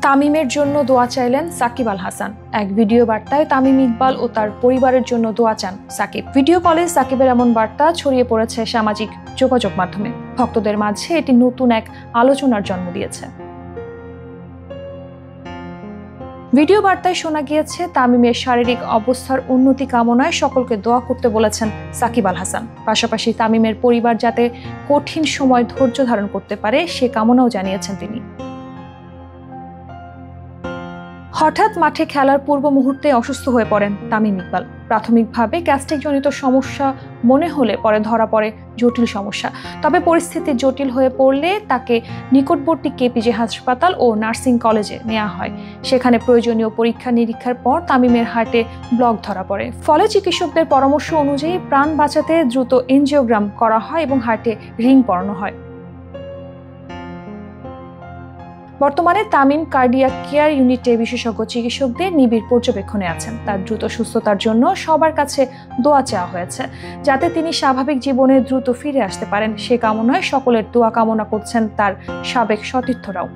তামিমের জন্য দোয়া চাইলেন সাকিব আল হাসান। এক ভিডিও বার্তায় তামিম ইকবাল ও তার পরিবারের জন্য দোয়া চান সাকিব। ভিডিও কলে সাকিবের এমন বার্তা ছড়িয়ে পড়েছে সামাজিক যোগাযোগ মাধ্যমে। ভক্তদের মাঝে এটি নতুন এক আলোচনার জন্ম দিয়েছে। ভিডিও বার্তায় শোনা গিয়েছে তামিমের শারীরিক অবস্থার উন্নতি কামনায় সকলকে দোয়া করতে বলেছেন সাকিব আল হাসান। পাশাপাশি তামিমের পরিবার যাতে কঠিন সময় ধৈর্য ধারণ করতে পারে সে কামনাও জানিয়েছেন তিনি। হঠাৎ মাঠে খেলার পূর্ব মুহূর্তে অসুস্থ হয়ে পড়েন তামিম ইকবাল। প্রাথমিকভাবে গ্যাস্ট্রিকজনিত সমস্যা মনে হলে পরে ধরা পড়ে জটিল সমস্যা। তবে পরিস্থিতি জটিল হয়ে পড়লে তাকে নিকটবর্তী কেপিজে হাসপাতাল ও নার্সিং কলেজে নেওয়া হয়। সেখানে প্রয়োজনীয় পরীক্ষা নিরীক্ষার পর তামিমের হার্টে ব্লক ধরা পড়ে। ফলে চিকিৎসকদের পরামর্শ অনুযায়ী প্রাণ বাঁচাতে দ্রুত এনজিওগ্রাম করা হয় এবং হার্টে রিং পরানো হয়। বর্তমানে তামিম কার্ডিয়াক কেয়ার ইউনিটে বিশেষজ্ঞ চিকিৎসকদের নিবিড় পর্যবেক্ষণে আছেন। তার দ্রুত সুস্থতার জন্য সবার কাছে দোয়া চাওয়া হয়েছে, যাতে তিনি স্বাভাবিক জীবনে দ্রুত ফিরে আসতে পারেন। সে কামনায় সকলের দোয়া কামনা করছেন তার সাবেক সতীর্থরাও।